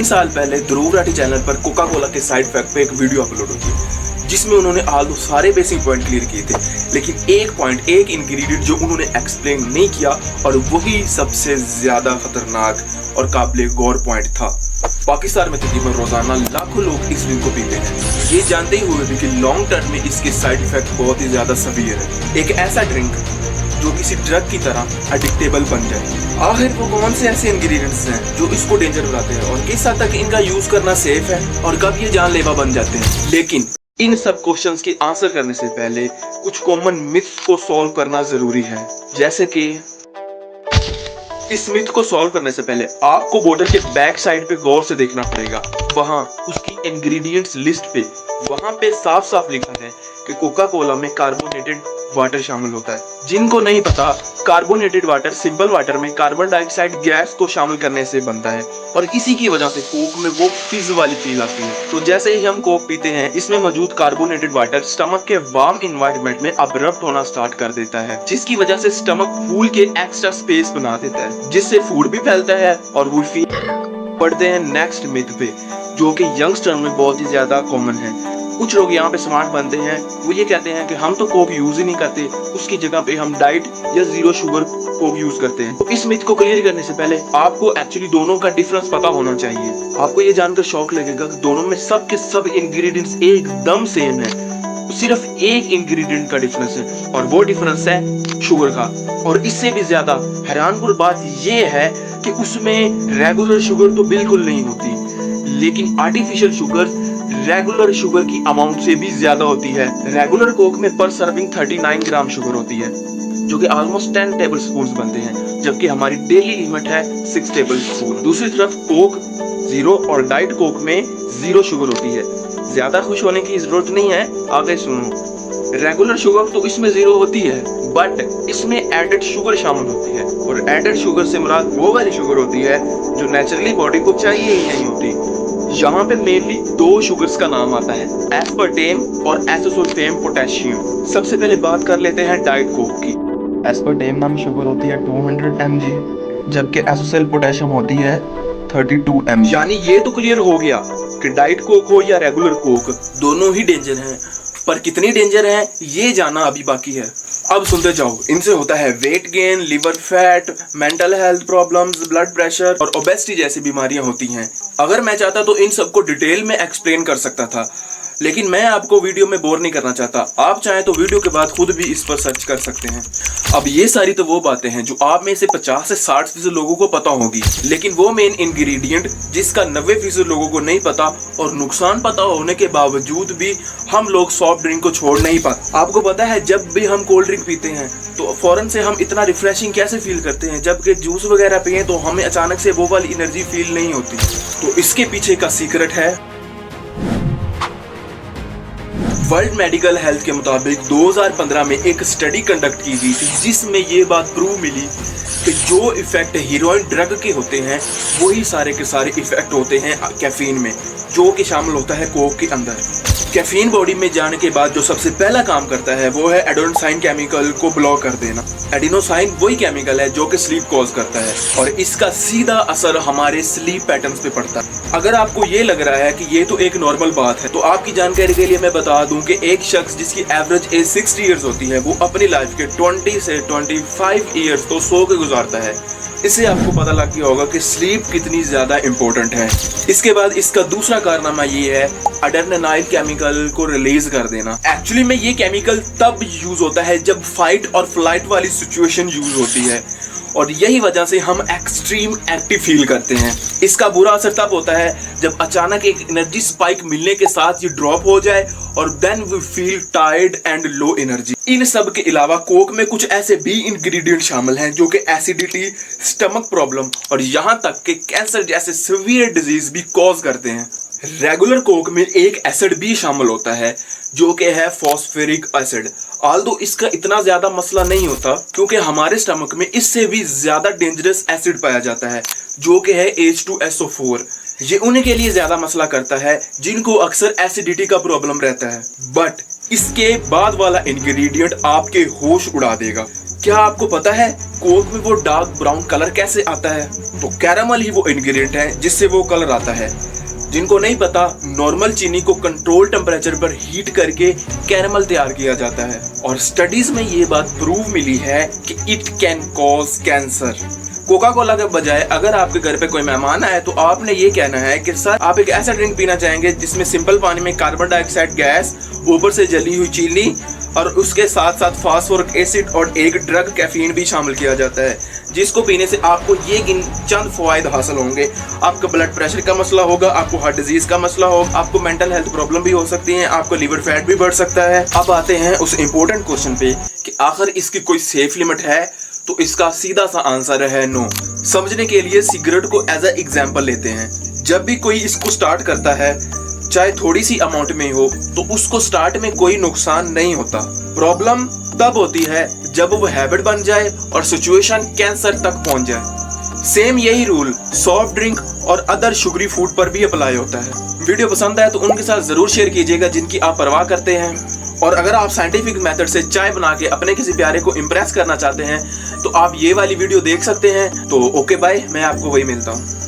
3 साल पहले ध्रुव राठी चैनल पर कोका कोला के साइड इफेक्ट पे एक वीडियो अपलोड हुई थी, जिसमें उन्होंने आलू सारे बेसिक पॉइंट क्लियर किए थे, लेकिन एक इंग्रेडिएंट जो उन्होंने एक्सप्लेन नहीं किया और वही सबसे ज्यादा खतरनाक और काबिल गौर पॉइंट था। पाकिस्तान में तकरीबन रोजाना लाखों लोग इस ड्रिंक को पीते हैं, ये जानते ही हुए भी कि लॉन्ग टर्म में इसके साइड इफेक्ट बहुत ही ज्यादा सीवियर है। एक ऐसा ड्रिंक जो किसी ड्रग की तरह एडिक्टेबल बन जाए। आखिर वो कौन से ऐसे इंग्रेडिएंट्स हैं जो इसको डेंजर बनाते हैं और किस हद तक इनका यूज करना सेफ है और कब ये जानलेवा बन जाते हैं। लेकिन इन सब क्वेश्चंस के आंसर करने से पहले कुछ कॉमन मिथ्स को सॉल्व करना जरूरी है। जैसे कि इस मिथ को सॉल्व करने से पहले आपको बोतल के बैक साइड पे गौर से देखना पड़ेगा। वहां उसकी इंग्रेडिएंट्स लिस्ट पे वहां पे साफ साफ लिखा है कि कोका कोला में कार्बोनेटेड वाटर शामिल होता है। जिनको नहीं पता, कार्बोनेटेड वाटर सिंपल वाटर में कार्बन डाइऑक्साइड गैस को शामिल करने से बनता है और इसी की वजह से कोक में वो फिज वाली फील आती है। तो जैसे ही हम कोक पीते हैं, इसमें मौजूद कार्बोनेटेड वाटर स्टमक के वार्म एनवायरनमेंट में अब्रप्ट होना स्टार्ट कर देता है, जिसकी वजह से स्टमक फूल के एक्स्ट्रा स्पेस बना देता है, जिससे फूड भी फैलता है और वो फील पढ़ते हैं नेक्स्ट मिथ पे, जो कि यंगस्टर में बहुत ही ज्यादा कॉमन है। कुछ लोग यहाँ पे स्मार्ट बनते हैं, वो ये कहते हैं कि हम तो कोक यूज ही नहीं करते, उसकी जगह पे हम डाइट या जीरो शुगर कोक यूज करते हैं। तो इस मिथ को क्लियर करने से पहले आपको एक्चुअली दोनों का डिफरेंस पता होना चाहिए। आपको ये जानकर शौक लगेगा कि दोनों में सब के सब इंग्रेडिएंट्स एकदम सेम है, सिर्फ एक इंग्रेडिएंट का डिफरेंस है और वो डिफरेंस है शुगर का। और इससे भी ज्यादा हैरानकुन बात ये है कि उसमें रेगुलर शुगर तो बिल्कुल नहीं होती, लेकिन आर्टिफिशियल शुगर रेगुलर शुगर की अमाउंट से भी ज्यादा होती है। रेगुलर कोक में पर सर्विंग 39 ग्राम शुगर होती है, जो कि ऑलमोस्ट 10 टेबल स्पून बनते हैं, जबकि हमारी डेली लिमिट है 6 टेबल स्पून। दूसरी तरफ कोक जीरो और डाइट कोक में जीरो शुगर होती है। ज्यादा खुश होने की जरूरत नहीं है, आगे सुनो। रेगुलर शुगर तो इसमें जीरो होती है, बट इसमें एडेड शुगर शामिल होती है और एडेड शुगर से मुराद वो वाली शुगर होती है जो नेचुरली बॉडी को चाहिए ही नहीं होती। यहाँ पे मेनली दो शुगर्स का नाम आता है, एस्पर्टेम और एसोसल्फेम पोटेशियम। सबसे पहले बात कर लेते हैं डाइट कोक की। एस्पर्टेम नाम शुगर होती है 200 mg, जबकि एसोसल पोटेशियम होती है 32 mg। यानी ये तो क्लियर हो गया कि डाइट कोक हो या रेगुलर कोक, दोनों ही डेंजर हैं, पर कितनी डेंजर है ये जानना अभी बाकी है। अब सुनते जाओ। इनसे होता है weight gain, liver fat, mental health problems, blood pressure और ओबेसिटी जैसी बीमारियां होती हैं। अगर मैं चाहता तो इन सबको डिटेल में एक्सप्लेन कर सकता था, लेकिन मैं आपको वीडियो में बोर नहीं करना चाहता। आप चाहें तो वीडियो के बाद खुद भी इस पर सर्च कर सकते हैं। अब ये सारी तो वो बातें हैं जो आप में से 50 से 60% लोगों को पता होगी, लेकिन वो मेन इंग्रेडिएंट जिसका 90% लोगों को नहीं पता और नुकसान पता होने के बावजूद भी हम लोग सॉफ्ट ड्रिंक को छोड़ नहीं पाते। आपको पता है, जब भी हम कोल्ड ड्रिंक पीते हैं तो फौरन से हम इतना रिफ्रेशिंग कैसे फील करते हैं, जबकि जूस वगैरह पिए तो हमें अचानक से वो वाली एनर्जी फील नहीं होती। तो इसके पीछे का सीक्रेट है, वर्ल्ड मेडिकल हेल्थ के मुताबिक 2015 में एक स्टडी कंडक्ट की गई थी, जिसमें ये बात प्रूव मिली कि जो इफेक्ट हीरोइन ड्रग के होते हैं वही सारे के सारे इफेक्ट होते हैं कैफीन में, जो कि शामिल होता है कोक के अंदर। कैफीन बॉडी में जाने के बाद जो सबसे पहला काम करता है वो है एडेनोसाइन केमिकल को ब्लॉक कर देना। एडेनोसाइन वही केमिकल है जो कि स्लीप कॉज करता है और इसका सीधा असर हमारे स्लीप पैटर्न्स पे पड़ता है। अगर आपको ये लग रहा है कि ये तो एक नॉर्मल बात है, तो आपकी जानकारी के लिए मैं बता दूं कि एक शख्स जिसकी एवरेज एज 60 इयर्स होती है, वो अपनी लाइफ के 20 से 25 इयर्स तो सो के गुजारता है। इससे आपको पता लग गया होगा कि स्लीप कितनी ज्यादा इंपॉर्टेंट है। इसके बाद इसका दूसरा कारनामा ये है एड्रेनालाइन केमिकल को रिलीज कर देना। एक्चुअली में ये केमिकल तब यूज होता है जब फाइट और फ्लाइट वाली सिचुएशन यूज होती है और यही वजह से हम एक्सट्रीम एक्टिव फील करते हैं। इसका बुरा असर तब होता है जब अचानक एक एनर्जी स्पाइक मिलने के साथ ये ड्रॉप हो जाए और then we feel tired and low energy. इन सब के अलावा कोक में कुछ ऐसे भी इंग्रेडिएंट शामिल हैं जो कि एसिडिटी, स्टमक प्रॉब्लम और यहाँ तक कि कैंसर जैसे सीवियर डिजीज भी कॉज करते हैं। रेगुलर कोक में एक एसिड भी शामिल होता है जो कि है फॉस्फेरिक एसिड। आल्दो इसका इतना ज्यादा मसला नहीं होता क्योंकि हमारे स्टमक में इससे भी ज्यादा डेंजरस एसिड पाया जाता है जो कि है H2SO4। ये उन्हीं के लिए ज्यादा मसला करता है जिनको अक्सर एसिडिटी का प्रॉब्लम रहता है। बट इसके बाद वाला इंग्रेडिएंट आपके होश उड़ा देगा। क्या आपको पता है कोक में वो डार्क ब्राउन कलर कैसे आता है? तो कैरामल ही वो इंग्रेडिएंट है जिससे वो कलर आता है। जिनको नहीं पता, नॉर्मल चीनी को कंट्रोल टेम्परेचर पर हीट करके कैरामल तैयार किया जाता है और स्टडीज में ये बात प्रूव मिली है कि it can cause cancer. Coca Cola के बजाय अगर आपके घर पे कोई मेहमान आए तो आपने ये कहना है कि सर आप एक ऐसा ड्रिंक पीना चाहेंगे जिसमें सिंपल पानी में कार्बन डाइऑक्साइड गैस, ऊपर से जली हुई चीनी और उसके साथ साथ फास्फोरिक एसिड और एक ड्रग कैफीन भी शामिल किया जाता है, जिसको पीने से आपको ये चंद फायदे हासिल होंगे। आपका ब्लड प्रेशर का मसला होगा, आपको हार्ट डिजीज का मसला होगा, आपको मेंटल हेल्थ प्रॉब्लम भी हो सकती है, आपको लीवर फैट भी बढ़ सकता है। अब आते हैं उस इम्पोर्टेंट क्वेश्चन पे कि आखिर इसकी कोई सेफ लिमिट है? तो इसका सीधा सा आंसर है नो। समझने के लिए सिगरेट को एज ए एग्जाम्पल लेते हैं। जब भी कोई इसको स्टार्ट करता है, चाहे थोड़ी सी अमाउंट में हो, तो उसको स्टार्ट में कोई नुकसान नहीं होता। प्रॉब्लम तब होती है जब वो हैबिट बन जाए और सिचुएशन कैंसर तक पहुंच जाए। सेम यही रूल सॉफ्ट ड्रिंक और अदर शुगरी फूड पर भी अप्लाई होता है। वीडियो पसंद आए तो उनके साथ जरूर शेयर कीजिएगा जिनकी आप परवाह करते हैं। और अगर आप साइंटिफिक मेथड से चाय बना के अपने किसी प्यारे को इम्प्रेस करना चाहते हैं तो आप ये वाली वीडियो देख सकते हैं। तो ओके बाय, मैं आपको वही मिलता हूँ।